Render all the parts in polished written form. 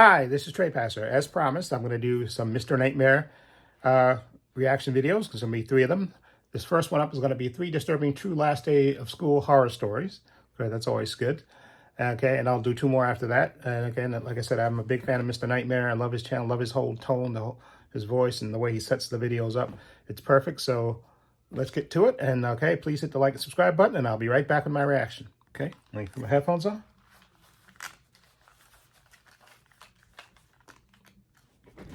Hi, this is Trey Passer. As promised, I'm going to do some Mr. Nightmare reaction videos because there'll be three of them. This first one up is going to be 3 disturbing true last day of school horror stories. Okay, that's always good. Okay, and I'll do 2 more after that. And again, like I said, I'm a big fan of Mr. Nightmare. I love his channel, love his whole tone, his voice, and the way he sets the videos up. It's perfect. So let's get to it. And okay, please hit the like and subscribe button, and I'll be right back with my reaction. Okay, let me put my headphones on.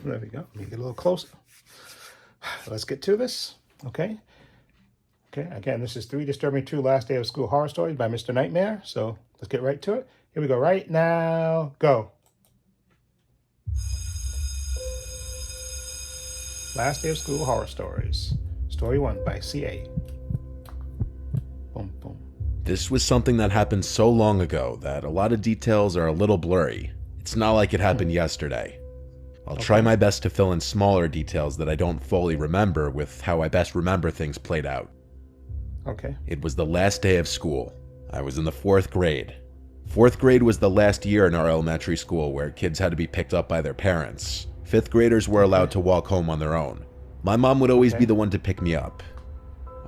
There we go. Let me get a little closer. Let's get to this. Okay. Okay. Again, this is 3 Disturbing True Last Day of School Horror Stories by Mr. Nightmare. So let's get right to it. Here we go. Right now. Go. Last Day of School Horror Stories. Story 1 by CA. Boom, boom. This was something that happened so long ago that a lot of details are a little blurry. It's not like it happened yesterday. I'll try my best to fill in smaller details that I don't fully remember with how I best remember things played out. Okay. It was the last day of school. I was in the 4th grade. 4th grade was the last year in our elementary school where kids had to be picked up by their parents. 5th graders were allowed to walk home on their own. My mom would always be the one to pick me up.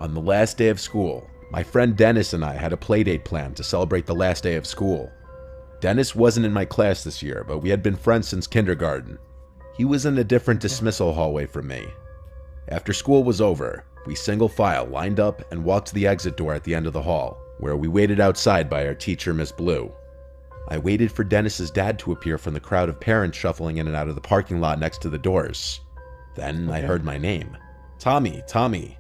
On the last day of school, my friend Dennis and I had a playdate planned to celebrate the last day of school. Dennis wasn't in my class this year, but we had been friends since kindergarten. He was in a different dismissal hallway from me. After school was over, we single file lined up and walked to the exit door at the end of the hall, where we waited outside by our teacher, Miss Blue. I waited for Dennis's dad to appear from the crowd of parents shuffling in and out of the parking lot next to the doors. Then I heard my name. Tommy, Tommy.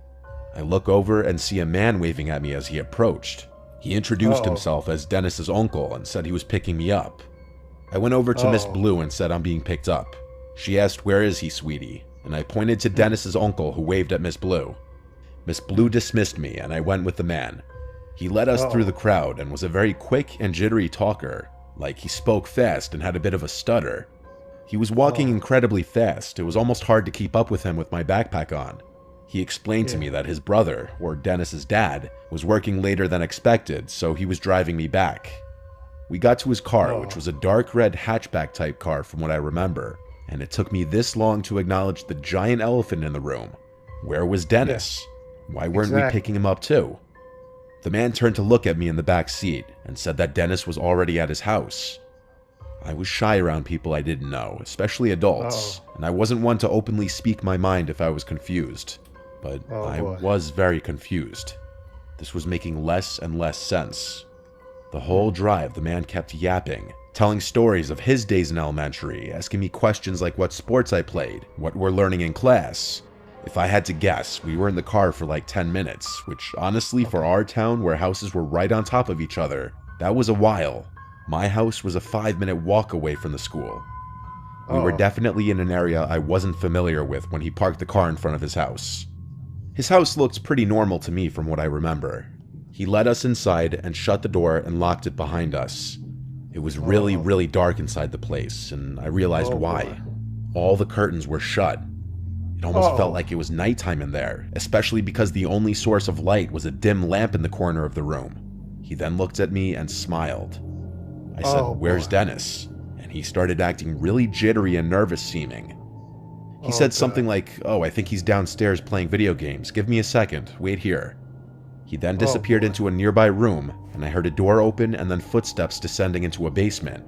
I look over and see a man waving at me as he approached. He introduced himself as Dennis's uncle and said he was picking me up. I went over to Miss Blue and said I'm being picked up. She asked, "Where is he, sweetie?" And I pointed to Dennis's uncle who waved at Miss Blue. Miss Blue dismissed me and I went with the man. He led us through the crowd and was a very quick and jittery talker, like he spoke fast and had a bit of a stutter. He was walking incredibly fast. It was almost hard to keep up with him with my backpack on. He explained to me that his brother, or Dennis's dad, was working later than expected, so he was driving me back. We got to his car, which was a dark red hatchback type car from what I remember. And it took me this long to acknowledge the giant elephant in the room. Where was Dennis? Why weren't we picking him up too? The man turned to look at me in the back seat and said that Dennis was already at his house. I was shy around people I didn't know, especially adults, and I wasn't one to openly speak my mind if I was confused. But I was very confused. This was making less and less sense. The whole drive, the man kept yapping, telling stories of his days in elementary, asking me questions like what sports I played, what we're learning in class. If I had to guess, we were in the car for like 10 minutes, which honestly for our town where houses were right on top of each other, that was a while. My house was a 5-minute walk away from the school. We were definitely in an area I wasn't familiar with when he parked the car in front of his house. His house looked pretty normal to me from what I remember. He led us inside and shut the door and locked it behind us. It was really dark inside the place, and I realized why. All the curtains were shut. It almost felt like it was nighttime in there, especially because the only source of light was a dim lamp in the corner of the room. He then looked at me and smiled. I said, "Where's Dennis?" And he started acting really jittery and nervous seeming. He said something like, "Oh, I think he's downstairs playing video games. Give me a second. Wait here." He then disappeared into a nearby room, and I heard a door open and then footsteps descending into a basement.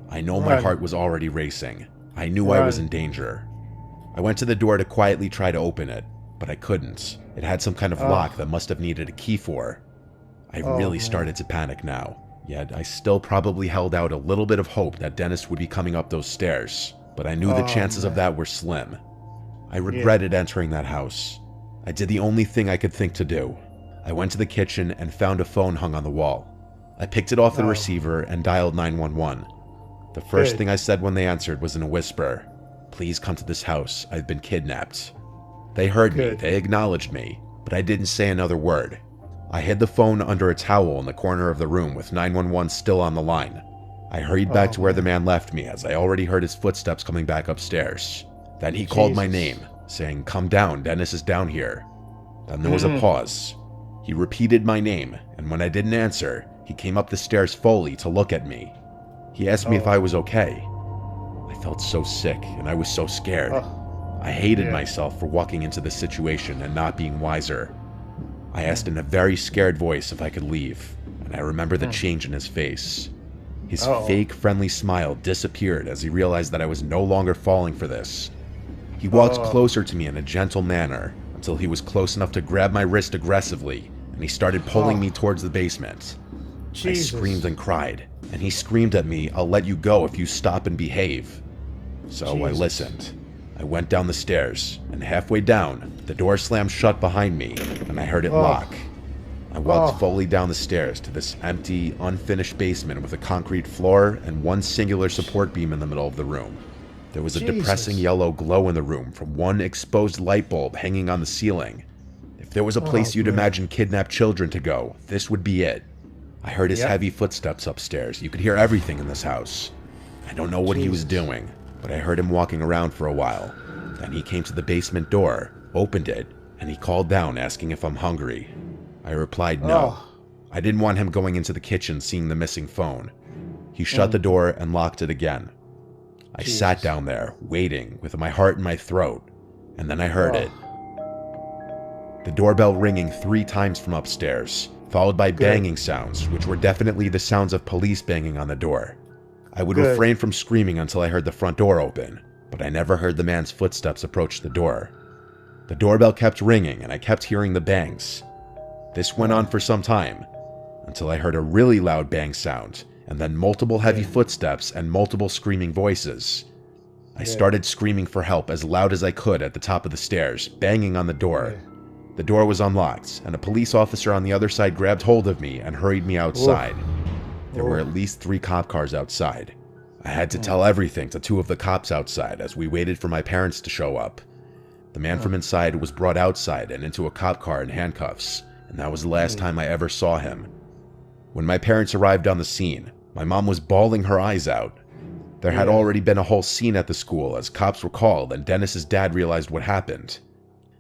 I know my heart was already racing. I knew I was in danger. I went to the door to quietly try to open it, but I couldn't. It had some kind of lock that must have needed a key for. I really started to panic now, yet I still probably held out a little bit of hope that Dennis would be coming up those stairs, but I knew the chances of that were slim. I regretted entering that house. I did the only thing I could think to do. I went to the kitchen and found a phone hung on the wall. I picked it off the receiver and dialed 911. The first thing I said when they answered was in a whisper, "Please come to this house. I've been kidnapped." They heard me, they acknowledged me, but I didn't say another word. I hid the phone under a towel in the corner of the room with 911 still on the line. I hurried back to where the man left me as I already heard his footsteps coming back upstairs. Then he called my name, saying, "Come down, Dennis is down here." Then there was a pause. He repeated my name, and when I didn't answer, he came up the stairs fully to look at me. He asked me if I was okay. I felt so sick, and I was so scared. Oh, I hated yeah. myself for walking into this situation and not being wiser. I asked in a very scared voice if I could leave, and I remember the change in his face. His fake, friendly smile disappeared as he realized that I was no longer falling for this. He walked closer to me in a gentle manner until he was close enough to grab my wrist aggressively, and he started pulling me towards the basement. Jesus. I screamed and cried, and he screamed at me, "I'll let you go if you stop and behave." So I Jesus. listened. I went down the stairs, and halfway down, the door slammed shut behind me, and I heard it lock. I walked fully down the stairs to this empty, unfinished basement with a concrete floor and one singular support beam in the middle of the room. There was a depressing yellow glow in the room from one exposed light bulb hanging on the ceiling. If there was a place you'd imagine kidnapped children to go, this would be it. I heard his heavy footsteps upstairs. You could hear everything in this house. I don't know what he was doing, but I heard him walking around for a while. Then he came to the basement door, opened it, and he called down asking if I'm hungry. I replied no. I didn't want him going into the kitchen seeing the missing phone. He shut the door and locked it again. I sat down there, waiting, with my heart in my throat, and then I heard it. The doorbell ringing 3 times from upstairs, followed by banging sounds, which were definitely the sounds of police banging on the door. I would refrain from screaming until I heard the front door open, but I never heard the man's footsteps approach the door. The doorbell kept ringing, and I kept hearing the bangs. This went on for some time, until I heard a really loud bang sound, and then multiple heavy footsteps and multiple screaming voices. I started screaming for help as loud as I could at the top of the stairs, banging on the door. The door was unlocked, and a police officer on the other side grabbed hold of me and hurried me outside. There were at least 3 cop cars outside. I had to tell everything to 2 of the cops outside as we waited for my parents to show up. The man from inside was brought outside and into a cop car in handcuffs, and that was the last time I ever saw him. When my parents arrived on the scene, my mom was bawling her eyes out. There had already been a whole scene at the school as cops were called and Dennis's dad realized what happened.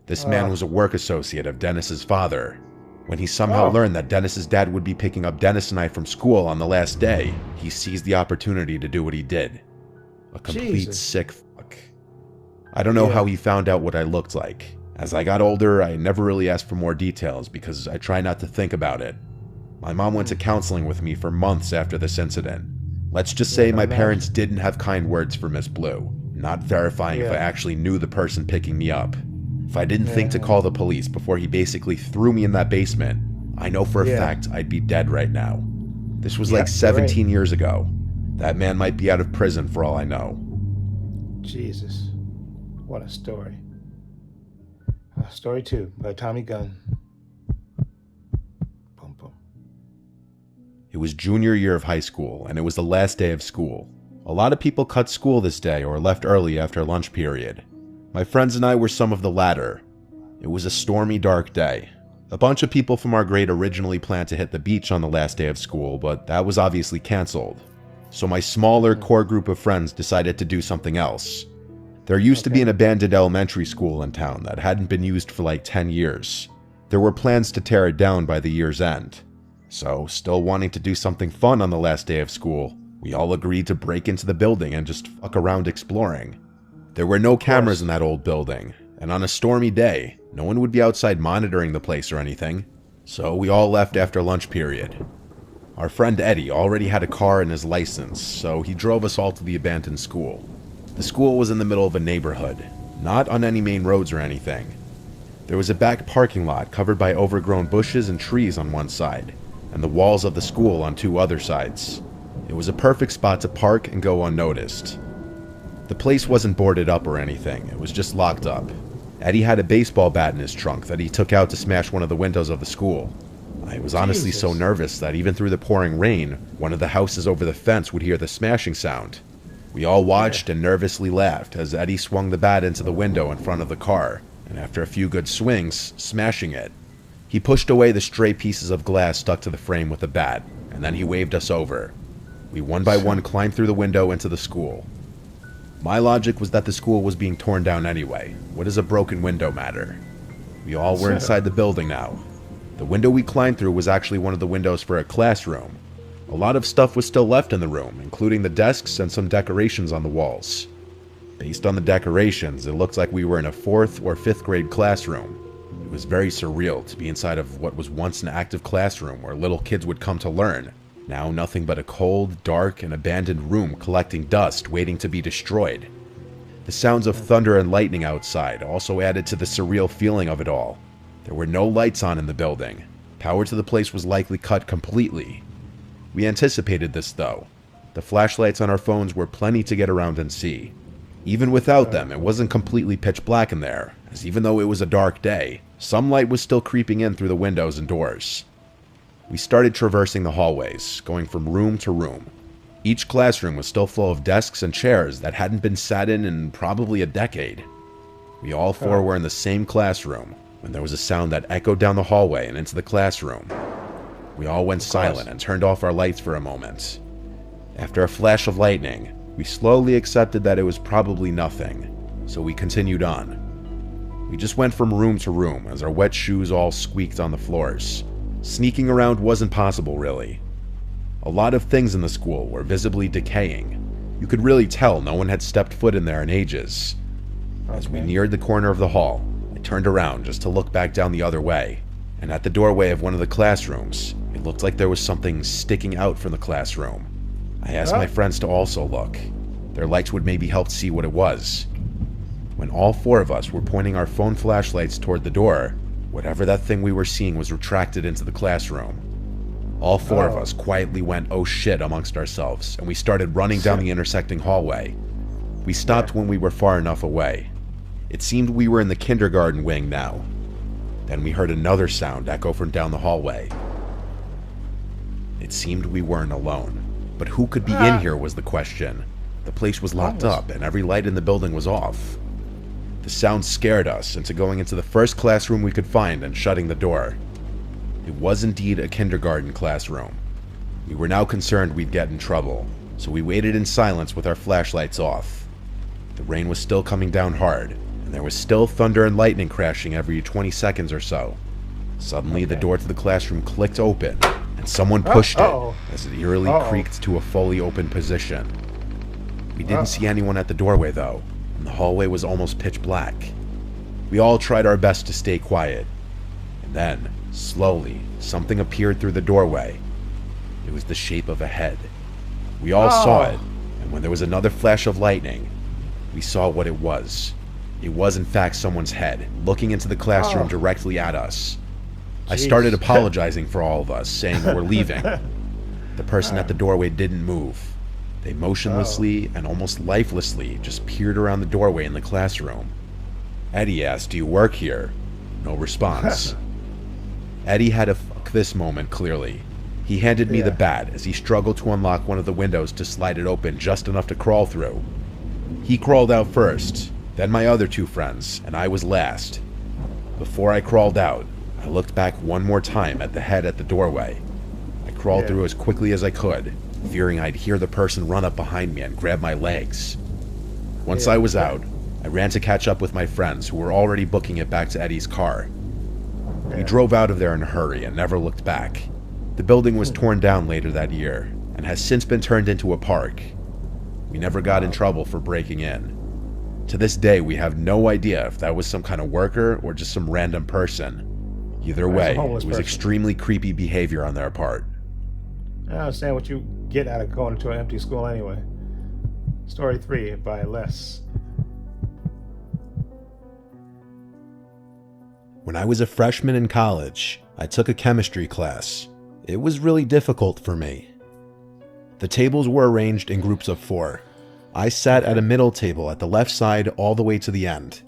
This man was a work associate of Dennis's father. When he somehow learned that Dennis's dad would be picking up Dennis and I from school on the last day, he seized the opportunity to do what he did. A complete sick fuck. I don't know how he found out what I looked like. As I got older, I never really asked for more details because I try not to think about it. My mom went to counseling with me for months after this incident. Let's just say my parents didn't have kind words for Miss Blue, not verifying if I actually knew the person picking me up. If I didn't think to call the police before he basically threw me in that basement, I know for a fact I'd be dead right now. This was like 17 years ago. That man might be out of prison for all I know. Jesus. What a story. Story 2 by Tommy Gunn. Boom, boom. It was junior year of high school, and it was the last day of school. A lot of people cut school this day or left early after lunch period. My friends and I were some of the latter. It was a stormy, dark day. A bunch of people from our grade originally planned to hit the beach on the last day of school, but that was obviously canceled. So my smaller core group of friends decided to do something else. There used to be an abandoned elementary school in town that hadn't been used for like 10 years. There were plans to tear it down by the year's end. So, still wanting to do something fun on the last day of school, we all agreed to break into the building and just fuck around exploring. There were no cameras in that old building, and on a stormy day, no one would be outside monitoring the place or anything. So we all left after lunch period. Our friend Eddie already had a car and his license, so he drove us all to the abandoned school. The school was in the middle of a neighborhood, not on any main roads or anything. There was a back parking lot covered by overgrown bushes and trees on one side, and the walls of the school on 2 other sides. It was a perfect spot to park and go unnoticed. The place wasn't boarded up or anything, it was just locked up. Eddie had a baseball bat in his trunk that he took out to smash one of the windows of the school. I was honestly so nervous that even through the pouring rain, one of the houses over the fence would hear the smashing sound. We all watched and nervously laughed as Eddie swung the bat into the window in front of the car, and after a few good swings, smashing it. He pushed away the stray pieces of glass stuck to the frame with the bat, and then he waved us over. We one by one climbed through the window into the school. My logic was that the school was being torn down anyway. What does a broken window matter? We all were inside the building now. The window we climbed through was actually one of the windows for a classroom. A lot of stuff was still left in the room, including the desks and some decorations on the walls. Based on the decorations, it looked like we were in a 4th or 5th grade classroom. It was very surreal to be inside of what was once an active classroom where little kids would come to learn. Now nothing but a cold, dark, and abandoned room collecting dust waiting to be destroyed. The sounds of thunder and lightning outside also added to the surreal feeling of it all. There were no lights on in the building. Power to the place was likely cut completely. We anticipated this though. The flashlights on our phones were plenty to get around and see. Even without them, it wasn't completely pitch black in there, as even though it was a dark day, some light was still creeping in through the windows and doors. We started traversing the hallways, going from room to room. Each classroom was still full of desks and chairs that hadn't been sat in probably a decade. We all 4 were in the same classroom when there was a sound that echoed down the hallway and into the classroom. We all went silent and turned off our lights for a moment. After a flash of lightning, we slowly accepted that it was probably nothing, so we continued on. We just went from room to room as our wet shoes all squeaked on the floors. Sneaking around wasn't possible, really. A lot of things in the school were visibly decaying. You could really tell no one had stepped foot in there in ages. As we neared the corner of the hall, I turned around just to look back down the other way, and at the doorway of one of the classrooms, it looked like there was something sticking out from the classroom. I asked my friends to also look. Their lights would maybe help see what it was. When all 4 of us were pointing our phone flashlights toward the door, whatever that thing we were seeing was retracted into the classroom. All 4 of us quietly went, "Oh shit," amongst ourselves, and we started running down the intersecting hallway. We stopped when we were far enough away. It seemed we were in the kindergarten wing now. Then we heard another sound echo from down the hallway. It seemed we weren't alone. But who could be in here was the question. The place was locked up and every light in the building was off. The sound scared us into going into the first classroom we could find and shutting the door. It was indeed a kindergarten classroom. We were now concerned we'd get in trouble, so we waited in silence with our flashlights off. The rain was still coming down hard, and there was still thunder and lightning crashing every 20 seconds or so. Suddenly, the door to the classroom clicked open, and someone pushed it as it eerily creaked to a fully open position. We didn't see anyone at the doorway, though, and the hallway was almost pitch black. We all tried our best to stay quiet. And then, slowly, something appeared through the doorway. It was the shape of a head. We all saw it, and when there was another flash of lightning, we saw what it was. It was in fact someone's head, looking into the classroom directly at us. I started apologizing for all of us, saying we're leaving. The person at the doorway didn't move. They motionlessly and almost lifelessly just peered around the doorway in the classroom. Eddie asked, "Do you work here?" No response. Eddie had a fuck this moment clearly. He handed me the bat as he struggled to unlock one of the windows to slide it open just enough to crawl through. He crawled out first, then my other 2 friends, and I was last. Before I crawled out, I looked back one more time at the head at the doorway. I crawled through as quickly as I could, fearing I'd hear the person run up behind me and grab my legs. Once I was out, I ran to catch up with my friends who were already booking it back to Eddie's car. We drove out of there in a hurry and never looked back. The building was torn down later that year and has since been turned into a park. We never got in trouble for breaking in. To this day, we have no idea if that was some kind of worker or just some random person. Either way, it was extremely creepy behavior on their part. I understand what you get out of going to an empty school anyway. Story 3 by Les. When I was a freshman in college, I took a chemistry class. It was really difficult for me. The tables were arranged in groups of 4. I sat at a middle table at the left side all the way to the end.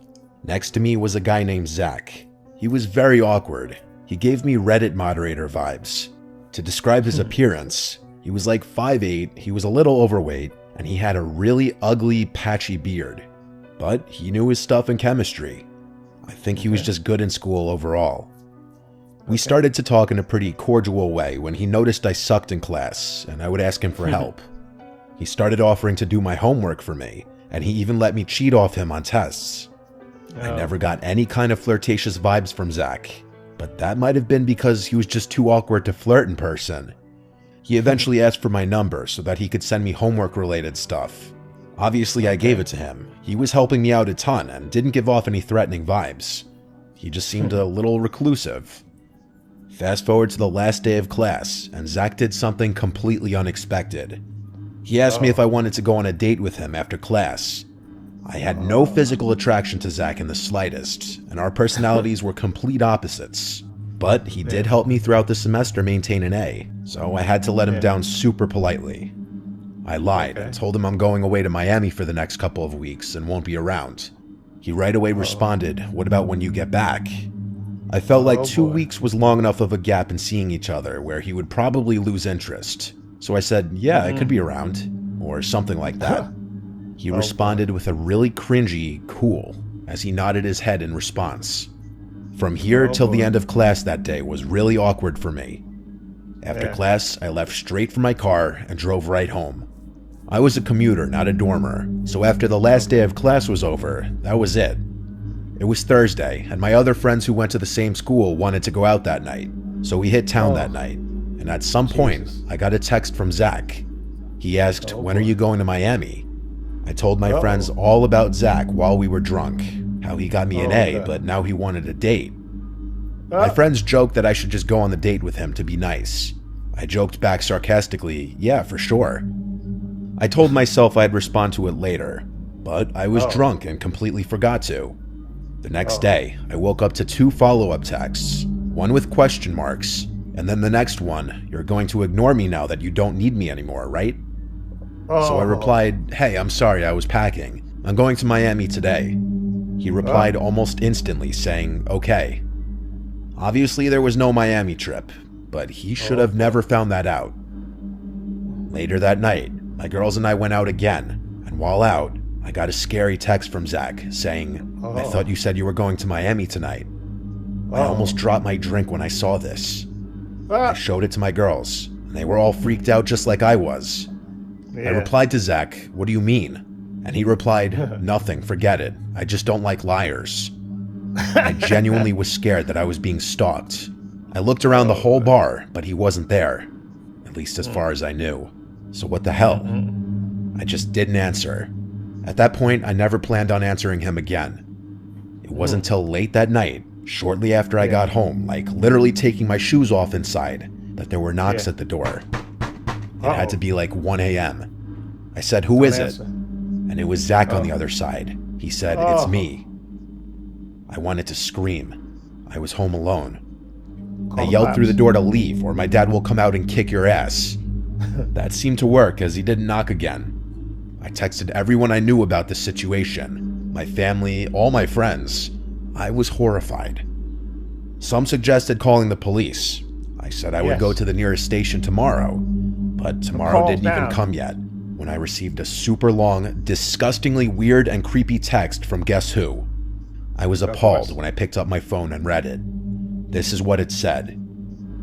Next to me was a guy named Zach. He was very awkward. He gave me Reddit moderator vibes. To describe his appearance, he was like 5'8", he was a little overweight, and he had a really ugly, patchy beard. But he knew his stuff in chemistry. I think he was just good in school overall. We started to talk in a pretty cordial way when he noticed I sucked in class, and I would ask him for help. He started offering to do my homework for me, and he even let me cheat off him on tests. I never got any kind of flirtatious vibes from Zach, but that might have been because he was just too awkward to flirt in person. He eventually asked for my number so that he could send me homework-related stuff. Obviously, I gave it to him. He was helping me out a ton and didn't give off any threatening vibes. He just seemed a little reclusive. Fast forward to the last day of class, and Zach did something completely unexpected. He asked me if I wanted to go on a date with him after class. I had no physical attraction to Zach in the slightest, and our personalities were complete opposites. But he did help me throughout the semester maintain an A, so I had to let him down super politely. I lied and told him I'm going away to Miami for the next couple of weeks and won't be around. He right away responded, "What about when you get back?" I felt like 2 weeks was long enough of a gap in seeing each other where he would probably lose interest. So I said, "Yeah, I could be around," or something like that. He responded with a really cringy, "Cool," as he nodded his head in response. From here till the end of class that day was really awkward for me. After class, I left straight for my car and drove right home. I was a commuter, not a dormer, so after the last day of class was over, that was it. It was Thursday, and my other friends who went to the same school wanted to go out that night, so we hit town that night, and at some point, I got a text from Zach. He asked, "When are you going to Miami?" I told my friends all about Zach while we were drunk, how he got me an A, but now he wanted a date. My friends joked that I should just go on the date with him to be nice. I joked back sarcastically, "Yeah, for sure." I told myself I'd respond to it later, but I was drunk and completely forgot to. The next day, I woke up to 2 follow-up texts, one with question marks, and then the next one, "You're going to ignore me now that you don't need me anymore, right?" So I replied, "Hey, I'm sorry, I was packing. I'm going to Miami today." He replied almost instantly saying, "Okay." Obviously, there was no Miami trip, but he should have never found that out. Later that night, my girls and I went out again, and while out, I got a scary text from Zach saying, "I thought you said you were going to Miami tonight." I almost dropped my drink when I saw this. I showed it to my girls, and they were all freaked out just like I was. I replied to Zach, "What do you mean?" And he replied, "Nothing, forget it. I just don't like liars." I genuinely was scared that I was being stalked. I looked around the whole bar, but he wasn't there, at least as far as I knew. So what the hell? I just didn't answer. At that point, I never planned on answering him again. It wasn't until late that night, shortly after I got home, like literally taking my shoes off inside, that there were knocks at the door. It had to be like 1 a.m. I said, "Who is it?" And it was Zach on the other side. He said, "It's me." I wanted to scream. I was home alone. I yelled through the door to leave, or my dad will come out and kick your ass. That seemed to work, as he didn't knock again. I texted everyone I knew about this situation, my family, all my friends. I was horrified. Some suggested calling the police. I said I would go to the nearest station tomorrow, but tomorrow didn't even come yet, when I received a super long, disgustingly weird and creepy text from guess who? I was appalled when I picked up my phone and read it. This is what it said.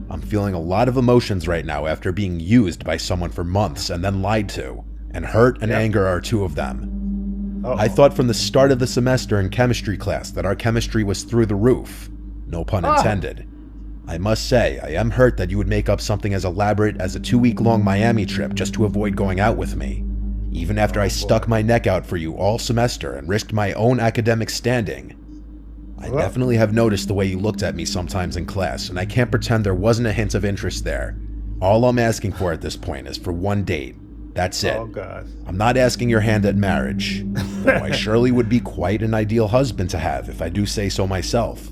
"I'm feeling a lot of emotions right now after being used by someone for months and then lied to, and hurt and anger are 2 of them. I thought from the start of the semester in chemistry class that our chemistry was through the roof. No pun intended. I must say, I am hurt that you would make up something as elaborate as a 2-week-long Miami trip just to avoid going out with me, even after I stuck my neck out for you all semester and risked my own academic standing. I definitely have noticed the way you looked at me sometimes in class, and I can't pretend there wasn't a hint of interest there. All I'm asking for at this point is for 1 date. That's it. I'm not asking your hand at marriage, though I surely would be quite an ideal husband to have if I do say so myself.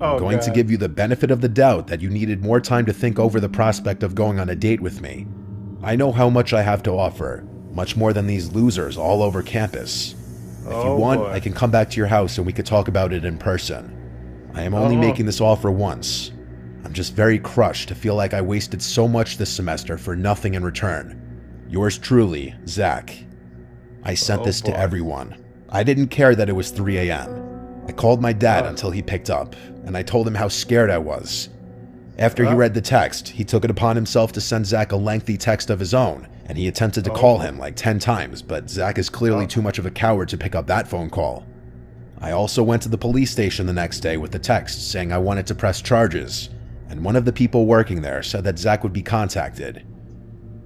I'm going to give you the benefit of the doubt that you needed more time to think over the prospect of going on a date with me. I know how much I have to offer, much more than these losers all over campus. If you want, I can come back to your house and we could talk about it in person. I am only making this offer once. I'm just very crushed to feel like I wasted so much this semester for nothing in return. Yours truly, Zach." I sent this to everyone. I didn't care that it was 3 a.m. I called my dad until he picked up, and I told him how scared I was. After he read the text, he took it upon himself to send Zach a lengthy text of his own, and he attempted to call him like 10 times, but Zach is clearly too much of a coward to pick up that phone call. I also went to the police station the next day with the text saying I wanted to press charges, and one of the people working there said that Zach would be contacted.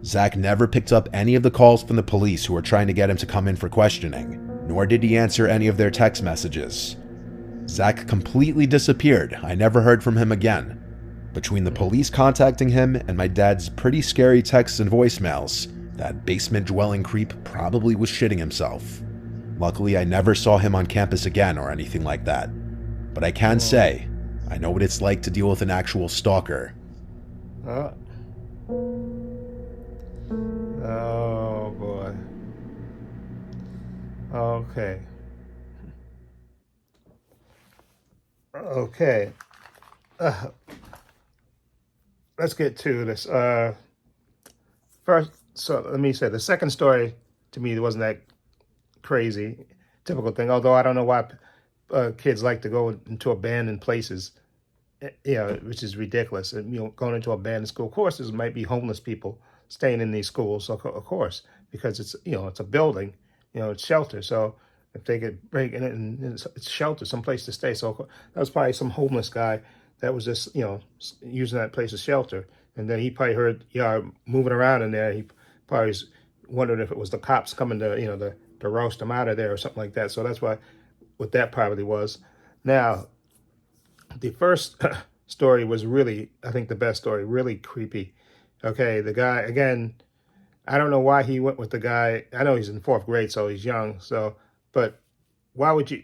Zach never picked up any of the calls from the police who were trying to get him to come in for questioning, nor did he answer any of their text messages. Zach completely disappeared. I never heard from him again. Between the police contacting him and my dad's pretty scary texts and voicemails, that basement-dwelling creep probably was shitting himself. Luckily, I never saw him on campus again or anything like that. But I can say, I know what it's like to deal with an actual stalker. Oh boy. Okay. Okay. Let's get to this. First, so let me say the second story to me wasn't that crazy, typical thing. Although I don't know why kids like to go into abandoned places, which is ridiculous. And, going into abandoned school. Of course, there might be homeless people staying in these schools. So of course, because it's it's a building, it's shelter. So if they could break in it, and it's shelter, someplace to stay. So that was probably some homeless guy that was just using that place as shelter. And then he probably heard moving around in there. He probably wondered if it was the cops coming to to roast him out of there or something like that. So that's what that probably was. Now, the first story was really, I think, the best story. Really creepy. Okay, the guy again. I don't know why he went with the guy. I know he's in fourth grade, so he's young. So, but why would you?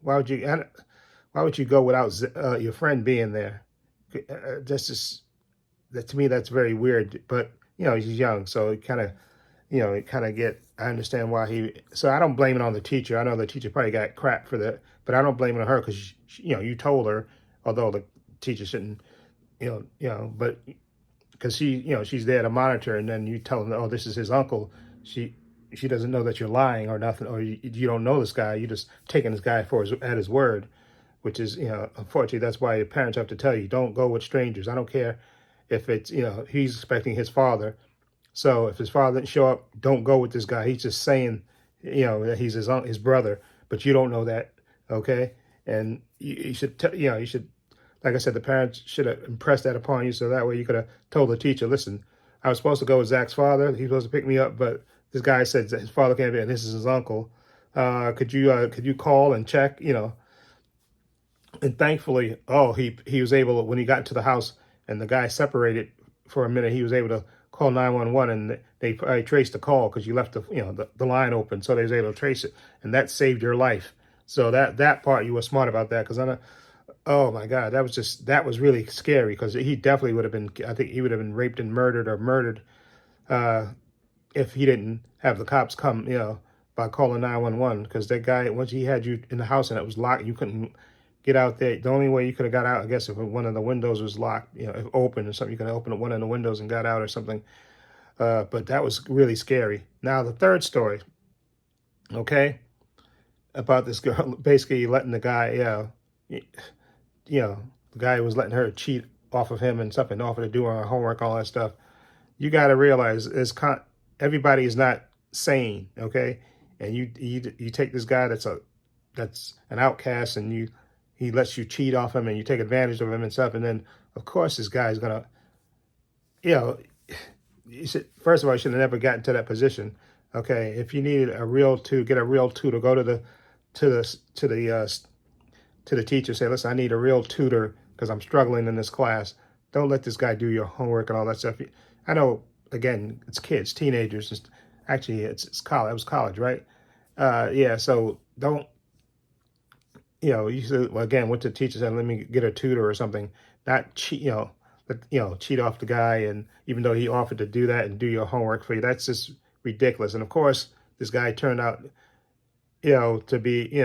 Why would you? Why would you go without your friend being there? That's just that to me. That's very weird. But he's young, so it kind of, I understand why he. So I don't blame it on the teacher. I know the teacher probably got crap for that, but I don't blame it on her because you told her. Although the teacher shouldn't, but because she's there to monitor, and then you tell them, oh, this is his uncle. She doesn't know that you're lying or nothing, or you don't know this guy. You just taking this guy at his word. Which is, unfortunately, that's why your parents have to tell you, don't go with strangers. I don't care if it's, he's expecting his father. So if his father didn't show up, don't go with this guy. He's just saying, that he's his brother, but you don't know that, okay? And you should, you should, like I said, the parents should have impressed that upon you, so that way you could have told the teacher, listen, I was supposed to go with Zach's father. He was supposed to pick me up, but this guy said that his father can't be, and this is his uncle. Could you call and check, And thankfully, he was able, when he got to the house and the guy separated for a minute, he was able to call 911, and they traced the call because you left the line open, so they was able to trace it, and that saved your life. So that part, you were smart about that, because oh my God, that was really scary, because he definitely would have been, I think he would have been raped and murdered if he didn't have the cops come, by calling 911, because that guy, once he had you in the house and it was locked, you couldn't get out there. The only way you could have got out, I guess, if one of the windows was locked, if open or something, you could have opened one of the windows and got out or something. But that was really scary. Now, the third story, okay, about this girl basically letting the guy, the guy was letting her cheat off of him and stuff, and offer to do her homework, all that stuff. You got to realize everybody is not sane, okay? And you take this guy that's an outcast, and he lets you cheat off him, and you take advantage of him and stuff. And then, of course, this guy's gonna, first of all, you should have never gotten to that position. Okay, if you needed get a real tutor, go to the teacher, say, listen, I need a real tutor because I'm struggling in this class. Don't let this guy do your homework and all that stuff. I know, again, it's kids, teenagers. Actually, it's college. It was college, right? So don't. You said, well, again, went to the teacher, said, let me get a tutor or something, not cheat, cheat off the guy. And even though he offered to do that and do your homework for you, that's just ridiculous. And of course, this guy turned out, to be,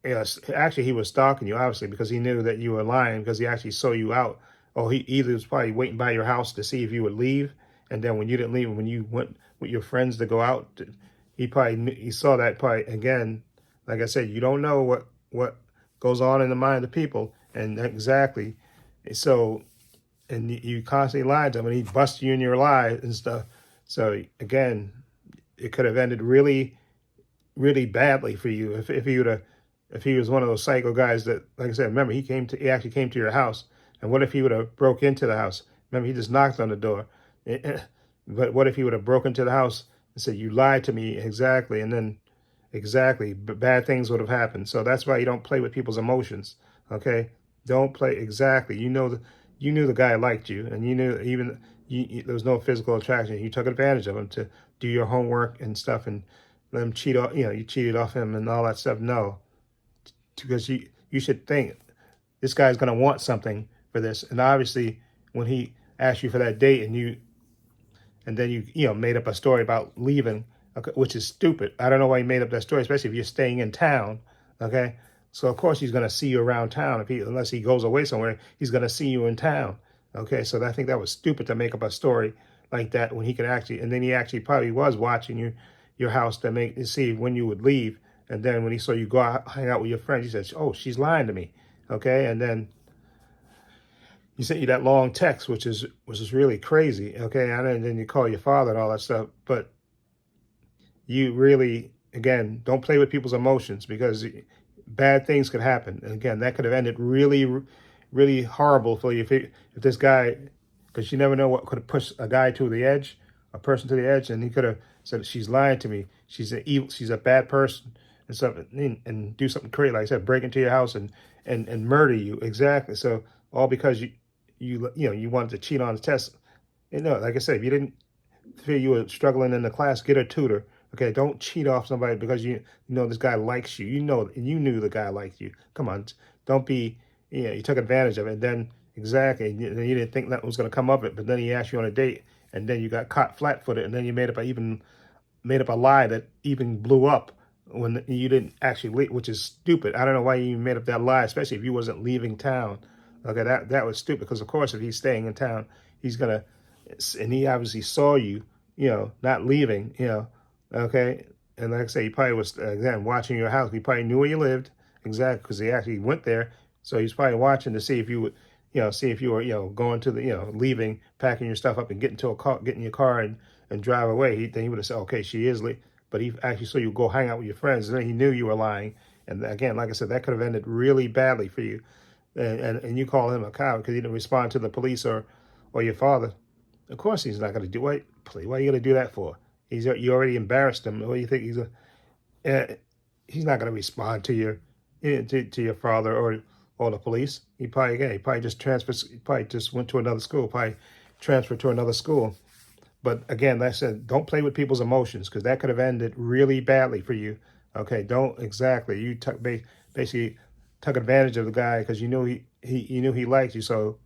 actually he was stalking you, obviously, because he knew that you were lying, because he actually saw you out. Or he either was probably waiting by your house to see if you would leave. And then when you didn't leave, when you went with your friends to go out, he saw that probably again. Like I said, you don't know what goes on in the mind of people, and exactly. So, and you constantly lied to him, and he busted you in your lie and stuff. So again, it could have ended really, really badly for you if he was one of those psycho guys that, like I said, remember he actually came to your house, and what if he would have broke into the house? Remember, he just knocked on the door. But what if he would have broken into the house and said, you lied to me, exactly, and then exactly, bad things would have happened. So that's why you don't play with people's emotions, okay? Don't play, exactly. You knew the guy liked you, and you knew even there was no physical attraction. You took advantage of him to do your homework and stuff, and let him cheat off, you cheated off him and all that stuff. No, because you should think this guy's going to want something for this. And obviously, when he asked you for that date and then you made up a story about leaving, okay, which is stupid. I don't know why he made up that story, especially if you're staying in town, okay? So of course he's going to see you around town. Unless he goes away somewhere, he's going to see you in town, okay? So I think that was stupid to make up a story like that when he could actually, and then he actually probably was watching your house to see when you would leave. And then when he saw you go out, hang out with your friends, he said, oh, she's lying to me, okay? And then he sent you that long text, which is really crazy, okay? And then you call your father and all that stuff. But you really, again, don't play with people's emotions, because bad things could happen. And again, that could have ended really, really horrible for you if this guy, because you never know what could have pushed a guy to the edge, a person to the edge, and he could have said, she's lying to me. She's a bad person and stuff, and do something crazy, like I said, break into your house and murder you. Exactly. So all because you wanted to cheat on the test. Like I said, if you didn't feel you were struggling in the class, get a tutor. Okay, don't cheat off somebody because you know this guy likes you. You knew the guy liked you. Come on, don't be. You took advantage of it. And then exactly, you didn't think that was going to come up. But then he asked you on a date, and then you got caught flat-footed, and then you made up a lie that even blew up when you didn't actually leave, which is stupid. I don't know why you made up that lie, especially if you wasn't leaving town. Okay, that was stupid, because of course if he's staying in town, he's gonna, and he obviously saw you, not leaving, okay, and like I say, he probably was again watching your house. He probably knew where you lived, exactly, because he actually went there, so he's probably watching to see if you would, see if you were, going to the, leaving, packing your stuff up and getting in your car and drive away. Then he would have said, okay, she is late, but he actually saw you go hang out with your friends, and then he knew you were lying, and again, like I said, that could have ended really badly for you. And you call him a coward because he didn't respond to the police or your father. Of course he's not going to do it. Why are you going to do that for? You already embarrassed him. What do you think he's not going to respond to your father or the police? He probably just transfers. He probably just went to another school. Probably transferred to another school. But again, like I said, don't play with people's emotions, because that could have ended really badly for you. Okay, don't exactly. You basically took advantage of the guy because you knew he liked you. So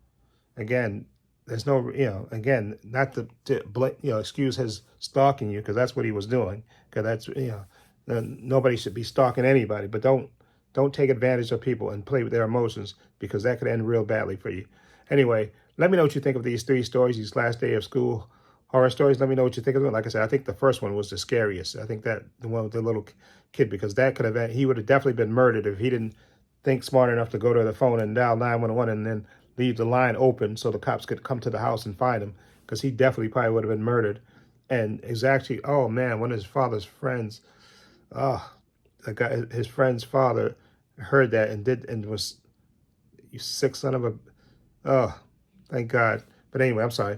again, there's no, again, not to excuse his stalking you, because that's what he was doing. Because that's, nobody should be stalking anybody. But don't take advantage of people and play with their emotions, because that could end real badly for you. Anyway, let me know what you think of these 3 stories, these last day of school horror stories. Let me know what you think of them. Like I said, I think the first one was the scariest. I think that the one with the little kid, because that could have, he would have definitely been murdered if he didn't think smart enough to go to the phone and dial 911 and then leave the line open so the cops could come to the house and find him, because he definitely probably would have been murdered. And it's actually, oh man, one of his father's friends, his friend's father heard that and was, you sick son of a, oh, thank God. But anyway, I'm sorry.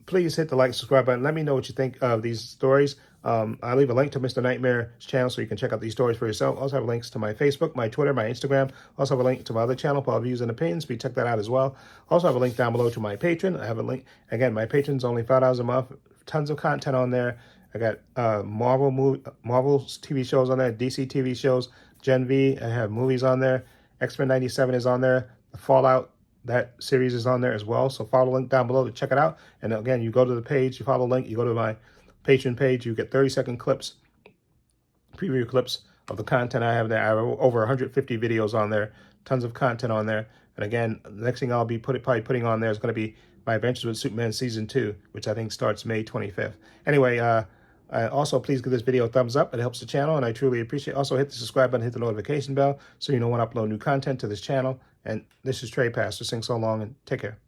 Please hit the like, subscribe button. Let me know what you think of these stories. I'll leave a link to Mr. Nightmare's channel so you can check out these stories for yourself. Also have links to my Facebook, my Twitter, my Instagram. Also have a link to my other channel, Paul Views and Opinions. Please check that out as well. Also have a link down below to my Patreon. I have a link. Again, my Patreon's only $5 a month. Tons of content on there. I got Marvel TV shows on there, DC TV shows, Gen V. I have movies on there. X-Men 97 is on there. The Fallout, that series is on there as well. So follow the link down below to check it out. And again, you go to the page, you follow the link, you go to my Patreon page, you get 30-second clips, preview clips of the content I have there. I have over 150 videos on there, tons of content on there. And again, the next thing I'll be probably putting on there is going to be my Adventures with Superman Season 2, which I think starts May 25th. Anyway, also, please give this video a thumbs up. It helps the channel, and I truly appreciate it. Also, hit the subscribe button, hit the notification bell, so you know when I upload new content to this channel. And this is Trey Pastor saying so long, and take care.